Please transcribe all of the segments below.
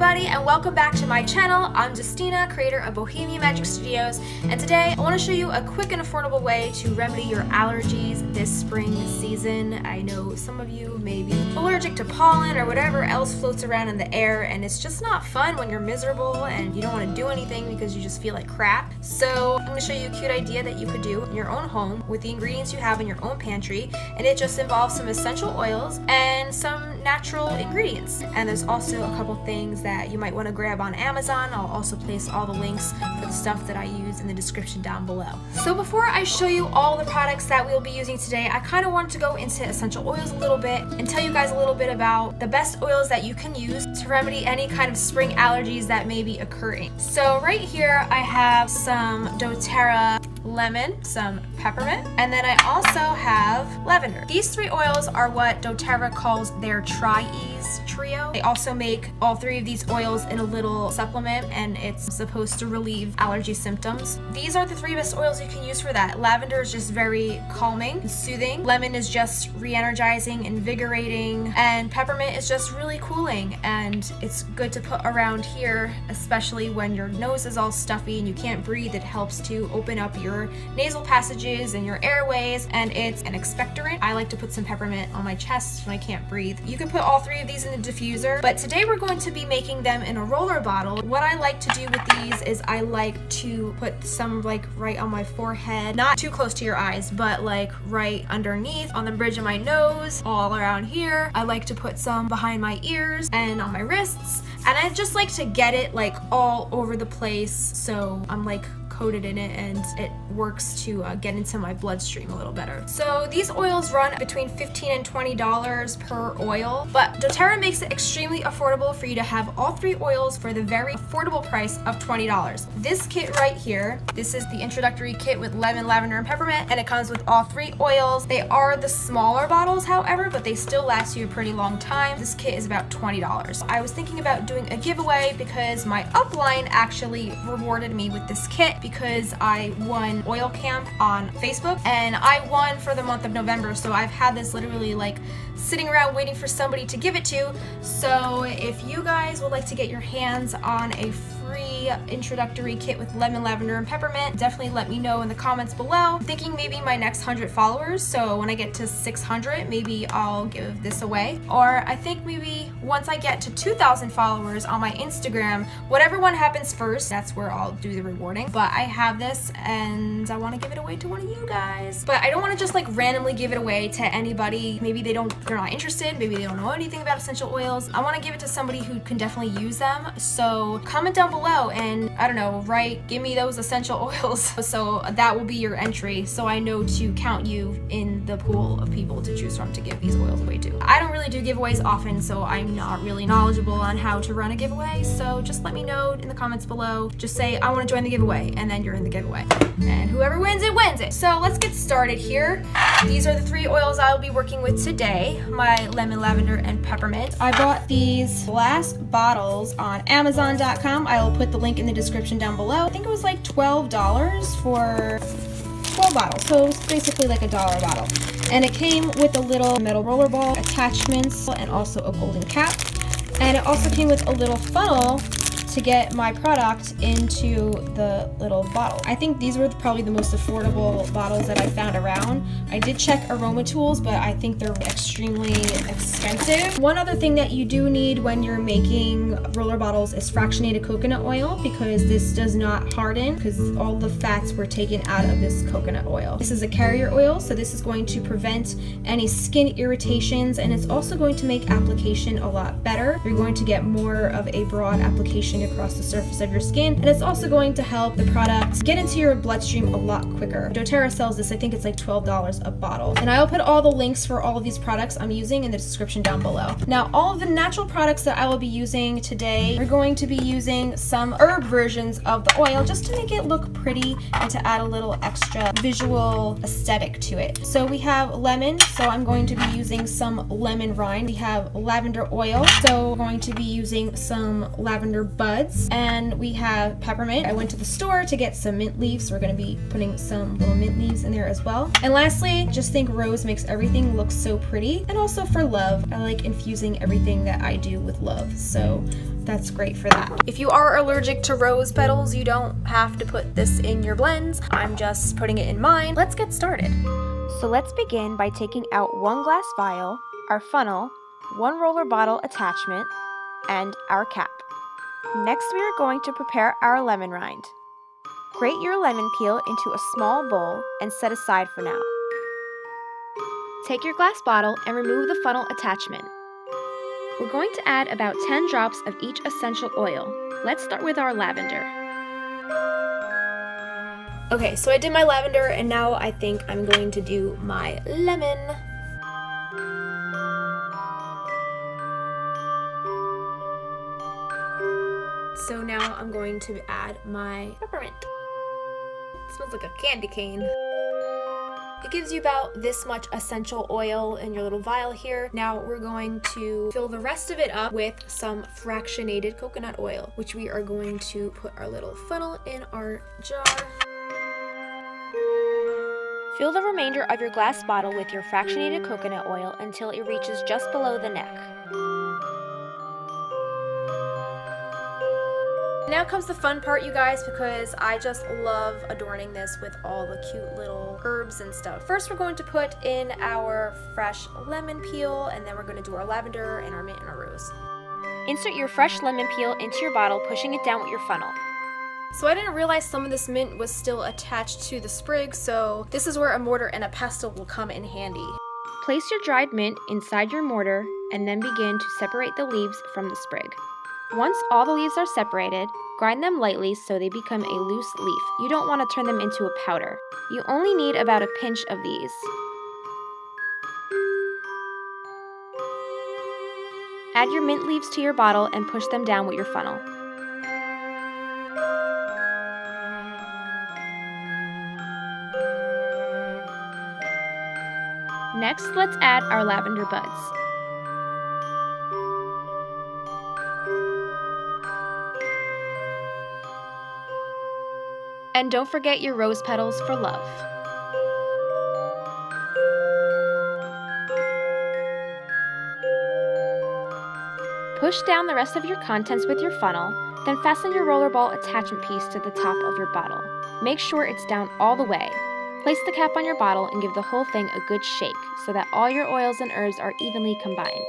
everybody, and welcome back to my channel. I'm Justina, creator of Bohemian Magic Studios, and today I want to show you a quick and affordable way to remedy your allergies this spring season. I know some of you may be allergic to pollen or whatever else floats around in the air, and it's just not fun when you're miserable and you don't want to do anything because you just feel like crap. So I'm going to show you a cute idea that you could do in your own home with the ingredients you have in your own pantry, and it just involves some essential oils and some natural ingredients. And there's also a couple things that you might want to grab on Amazon. I'll also place all the links for the stuff that I use in the description down below. So before I show you all the products that we'll be using today, I kind of want to go into essential oils a little bit and tell you guys a little bit about the best oils that you can use to remedy any kind of spring allergies that may be occurring. So right here I have some doTERRA lemon, some peppermint, and then I also have lavender. These three oils are what doTERRA calls their Tri-Ease trio. They also make all three of these oils in a little supplement, and it's supposed to relieve allergy symptoms. These are the three best oils you can use for that. Lavender is just very calming and soothing. Lemon is just re-energizing, invigorating, and peppermint is just really cooling, and it's good to put around here, especially when your nose is all stuffy and you can't breathe. It helps to open up your nasal passages and your airways, and it's an expectorant. I like to put some peppermint on my chest when I can't breathe. You can put all three of these in a diffuser, but today we're going to be making them in a roller bottle. What I like to do with these is I like to put some like right on my forehead, not too close to your eyes, but like right underneath on the bridge of my nose, all around here. I like to put some behind my ears and on my wrists, and I just like to get it like all over the place, so I'm like coated in it and it works to get into my bloodstream a little better. So these oils run between $15 and $20 per oil, but doTERRA makes it extremely affordable for you to have all three oils for the very affordable price of $20. This kit right here, this is the introductory kit with lemon, lavender, and peppermint, and it comes with all three oils. They are the smaller bottles, however, but they still last you a pretty long time. This kit is about $20. I was thinking about doing a giveaway because my upline actually rewarded me with this kit because I won oil camp on Facebook, and I won for the month of November, so I've had this literally like sitting around waiting for somebody to give it to. So if you guys would like to get your hands on a free introductory kit with lemon, lavender, and peppermint, definitely let me know in the comments below. I'm thinking maybe my next 100 followers, so when I get to 600, maybe I'll give this away. Or I think maybe once I get to 2,000 followers on my Instagram, whatever one happens first, that's where I'll do the rewarding. But I have this and I want to give it away to one of you guys. But I don't want to just like randomly give it away to anybody. Maybe they're not interested, maybe they don't know anything about essential oils. I want to give it to somebody who can definitely use them. So comment down below and I don't know, give me those essential oils. So that will be your entry, so I know to count you in the pool of people to choose from to give these oils away to. I don't really do giveaways often, so I'm not really knowledgeable on how to run a giveaway, so just let me know in the comments below. Just say I want to join the giveaway, and then you're in the giveaway, and whoever wins it wins it. So let's get started here. These are the three oils I will be working with today. My lemon, lavender, and peppermint. I bought these glass bottles on Amazon.com. I will put the link in the description down below. I think it was like $12 for 12 bottles, so it's basically like $1 a bottle. And it came with a little metal roller ball, attachments, and also a golden cap. And it also came with a little funnel to get my product into the little bottle. I think these were probably the most affordable bottles that I found around. I did check Aroma Tools, but I think they're extremely expensive. One other thing that you do need when you're making roller bottles is fractionated coconut oil, because this does not harden because all the fats were taken out of this coconut oil. This is a carrier oil, so this is going to prevent any skin irritations, and it's also going to make application a lot better. You're going to get more of a broad application across the surface of your skin, and it's also going to help the product get into your bloodstream a lot quicker. doTERRA sells this, I think it's like $12 a bottle. And I'll put all the links for all of these products I'm using in the description down below. Now, all of the natural products that I will be using today, we're going to be using some herb versions of the oil just to make it look pretty and to add a little extra visual aesthetic to it. So we have lemon, so I'm going to be using some lemon rind. We have lavender oil, so we're going to be using some lavender buds, and we have peppermint. I went to the store to get some mint leaves, so we're going to be putting some little mint leaves in there as well. And lastly, just think rose makes everything look so pretty, and also for love, I like infusing everything that I do with love. So that's great for that. If you are allergic to rose petals, you don't have to put this in your blends. I'm just putting it in mine. Let's get started. So let's begin by taking out 1 glass vial, our funnel, 1 roller bottle attachment, and our cap. Next, we are going to prepare our lemon rind. Grate your lemon peel into a small bowl and set aside for now. Take your glass bottle and remove the funnel attachment. We're going to add about 10 drops of each essential oil. Let's start with our lavender. Okay, so I did my lavender and now I think I'm going to do my lemon. So now I'm going to add my peppermint. It smells like a candy cane. It gives you about this much essential oil in your little vial here. Now we're going to fill the rest of it up with some fractionated coconut oil, which we are going to put our little funnel in our jar. Fill the remainder of your glass bottle with your fractionated coconut oil until it reaches just below the neck. Now comes the fun part, you guys, because I just love adorning this with all the cute little herbs and stuff. First, we're going to put in our fresh lemon peel, and then we're going to do our lavender and our mint and our rose. Insert your fresh lemon peel into your bottle, pushing it down with your funnel. So I didn't realize some of this mint was still attached to the sprig, so this is where a mortar and a pestle will come in handy. Place your dried mint inside your mortar, and then begin to separate the leaves from the sprig. Once all the leaves are separated, grind them lightly so they become a loose leaf. You don't want to turn them into a powder. You only need about a pinch of these. Add your mint leaves to your bottle and push them down with your funnel. Next, let's add our lavender buds. And don't forget your rose petals for love. Push down the rest of your contents with your funnel, then fasten your rollerball attachment piece to the top of your bottle. Make sure it's down all the way. Place the cap on your bottle and give the whole thing a good shake so that all your oils and herbs are evenly combined.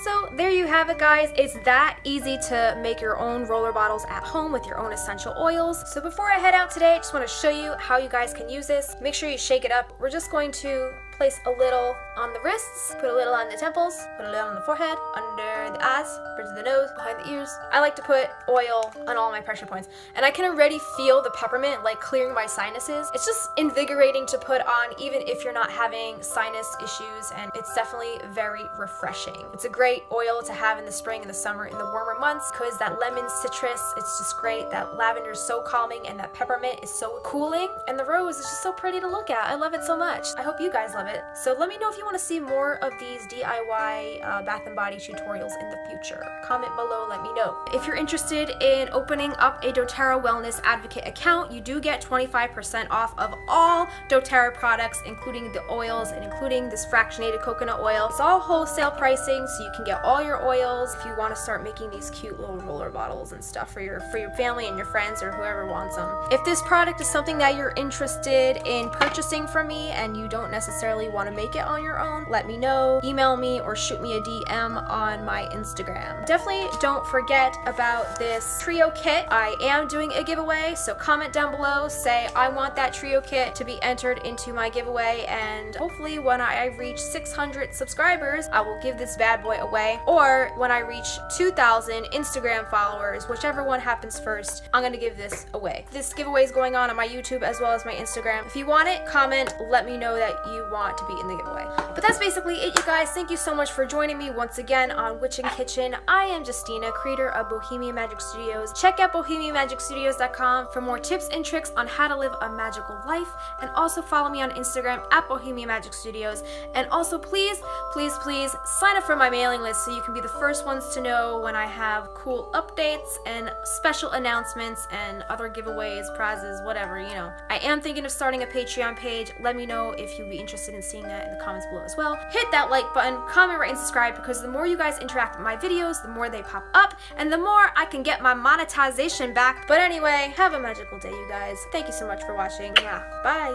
So there you have it, guys. It's that easy to make your own roller bottles at home with your own essential oils. So before I head out today, I just want to show you how you guys can use this. Make sure you shake it up. We're just going to place a little on the wrists, put a little on the temples, put a little on the forehead, under the eyes, bridge of the nose, behind the ears. I like to put oil on all my pressure points, and I can already feel the peppermint like clearing my sinuses. It's just invigorating to put on even if you're not having sinus issues, and it's definitely very refreshing. It's a great oil to have in the spring and the summer in the warmer months because that lemon citrus, it's just great. That lavender is so calming and that peppermint is so cooling, and the rose is just so pretty to look at. I love it so much. I hope you guys love it. So let me know if you want to see more of these DIY Bath & Body tutorials in the future. Comment below, let me know. If you're interested in opening up a doTERRA Wellness Advocate account, you do get 25% off of all doTERRA products, including the oils and including this fractionated coconut oil. It's all wholesale pricing, so you can get all your oils if you want to start making these cute little roller bottles and stuff for your family and your friends or whoever wants them. If this product is something that you're interested in purchasing from me and you don't necessarily want to make it on your own, let me know. Email me or shoot me a DM on my Instagram. Definitely don't forget about this trio kit. I am doing a giveaway, so comment down below, say I want that trio kit to be entered into my giveaway, and hopefully when I reach 600 subscribers, I will give this bad boy away, or when I reach 2,000 Instagram followers, whichever one happens first, I'm gonna give this away. This giveaway is going on my YouTube as well as my Instagram. If you want it, comment, let me know that you want to be in the giveaway. But that's basically it, you guys. Thank you so much for joining me once again on Witchin' Kitchen. I am Justina, creator of Bohemian Magic Studios. Check out bohemianmagicstudios.com for more tips and tricks on how to live a magical life, and also follow me on Instagram at Bohemian Magic Studios. And also please sign up for my mailing list so you can be the first ones to know when I have cool updates and special announcements and other giveaways, prizes, whatever, you know. I am thinking of starting a Patreon page. Let me know if you'd be interested in seeing that in the comments below. below as well. Hit that like button, comment, rate, and subscribe, because the more you guys interact with my videos, the more they pop up, and the more I can get my monetization back. But anyway, have a magical day, you guys. Thank you so much for watching. Bye.